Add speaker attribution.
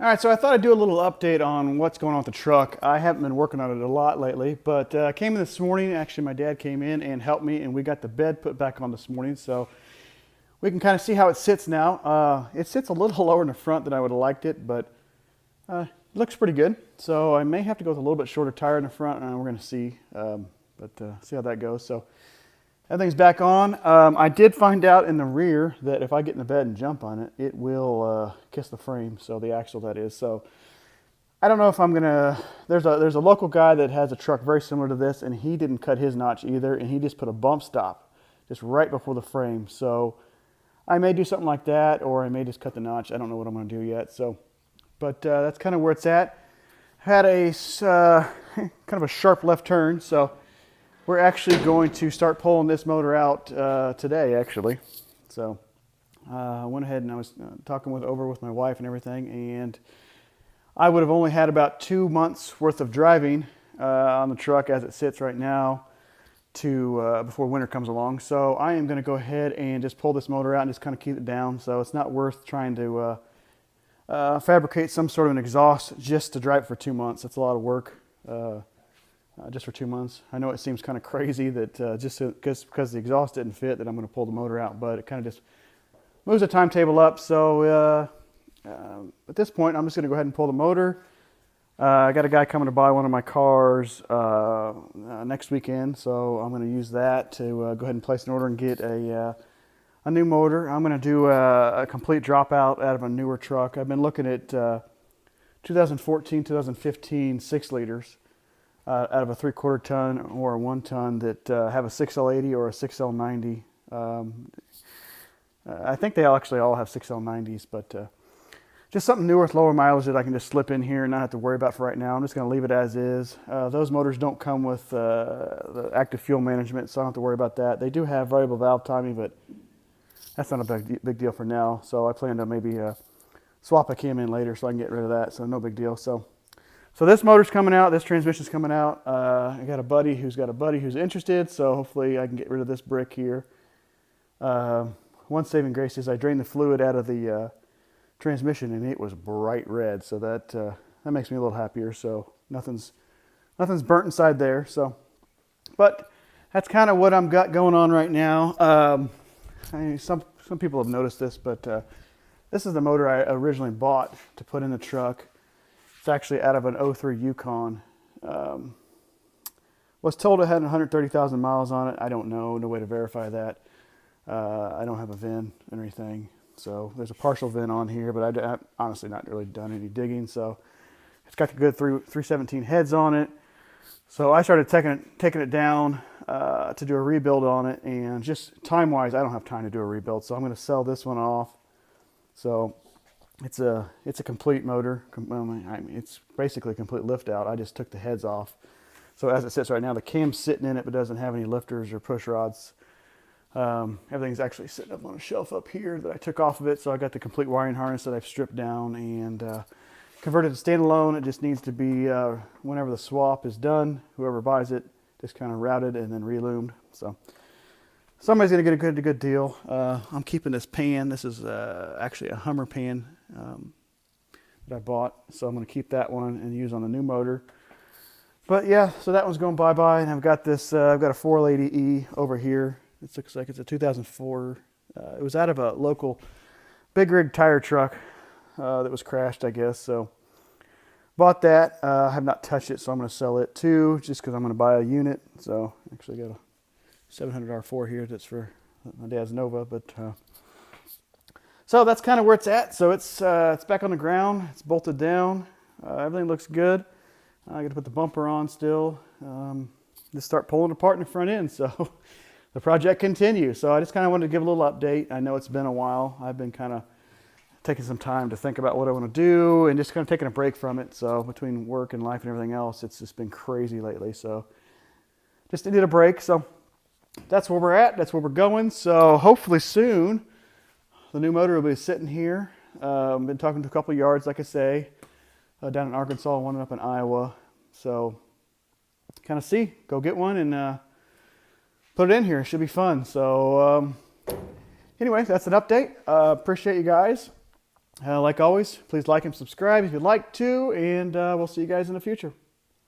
Speaker 1: All right, so I thought I'd do a little update on what's going on with the truck. I haven't been working on it a lot lately, but I came in this morning. Actually, my dad came in and helped me, and we got the bed put back on this morning. So we can kind of see how it sits now. It sits a little lower in the front than I would have liked it, but it looks pretty good. So I may have to go with a little bit shorter tire in the front, and we're going to see, see how that goes. So everything's back on. I did find out in the rear that if I get in the bed and jump on it, it will kiss the frame, so the axle that is. So I don't know if I'm gonna. There's a local guy that has a truck very similar to this, and he didn't cut his notch either, and he just put a bump stop just right before the frame. So I may do something like that, or I may just cut the notch. I don't know what I'm gonna do yet. So, but that's kind of where it's at. Had a kind of a sharp left turn, so we're actually going to start pulling this motor out today, actually. So I went ahead and I was talking over with my wife and everything, and I would have only had about 2 months worth of driving on the truck as it sits right now to before winter comes along. So I am going to go ahead and just pull this motor out and just kind of keep it down. So it's not worth trying to fabricate some sort of an exhaust just to drive it for 2 months. That's a lot of work. Just for 2 months. I know it seems kind of crazy that just because the exhaust didn't fit that I'm going to pull the motor out, but it kind of just moves the timetable up. So at this point, I'm just going to go ahead and pull the motor. I got a guy coming to buy one of my cars next weekend, so I'm going to use that to go ahead and place an order and get a new motor. I'm going to do a complete dropout out of a newer truck. I've been looking at 2014, 2015 6-liters. Out of a 3/4 ton or a 1 ton that have a 6L80 or a 6L90. I think they actually all have 6L90s, but just something newer with lower mileage that I can just slip in here and not have to worry about for right now. I'm just going to leave it as is. Those motors don't come with the active fuel management, so I don't have to worry about that. They do have variable valve timing, but that's not a big deal for now. So I plan to maybe swap a cam in later so I can get rid of that, so no big deal. So this motor's coming out, this transmission's coming out. I got a buddy who's interested, so hopefully I can get rid of this brick here. One saving grace is I drained the fluid out of the transmission and it was bright red, so that makes me a little happier. So nothing's burnt inside there. So, but that's kind of what I'm got going on right now. Some people have noticed this, but this is the motor I originally bought to put in the truck. It's actually out of an '03 Yukon. Was told it had 130,000 miles on it. I don't know. No way to verify that. I don't have a VIN or anything. So there's a partial VIN on here, but I've honestly not really done any digging. So it's got the good 317 heads on it. So I started taking it down to do a rebuild on it. And just time-wise, I don't have time to do a rebuild. So I'm going to sell this one off. So it's a complete motor. It's basically a complete lift out. I just took the heads off. So as it sits right now, the cam's sitting in it, but doesn't have any lifters or push rods. Everything's actually sitting up on a shelf up here that I took off of it. So I got the complete wiring harness that I've stripped down and converted to standalone. It just needs to be, whenever the swap is done, whoever buys it, just kind of routed and then reloomed. So somebody's going to get a good deal. I'm keeping this pan. This is actually a Hummer pan that I bought. So I'm going to keep that one and use on the new motor. But yeah, so that one's going bye-bye. And I've got this, I've got a 480E over here. It looks like it's a 2004. It was out of a local big rig tire truck that was crashed, I guess. So bought that. I have not touched it, so I'm going to sell it too, just because I'm going to buy a unit. So actually got a 700R4 here that's for my dad's Nova, but so that's kind of where it's at. So it's back on the ground, it's bolted down, everything looks good. I got to put the bumper on still, just start pulling apart in the front end. So the project continues. So I just kind of wanted to give a little update. I know it's been a while. I've been kind of taking some time to think about what I want to do and just kind of taking a break from it. So between work and life and everything else, it's just been crazy lately. So just needed a break. So that's where we're at. That's where we're going. So hopefully soon the new motor will be sitting here. I've been talking to a couple of yards, like I say, down in Arkansas, one up in Iowa. So kind of go get one and put it in here. It should be fun. So anyway, that's an update. Appreciate you guys. Like always, please like and subscribe if you'd like to, and we'll see you guys in the future.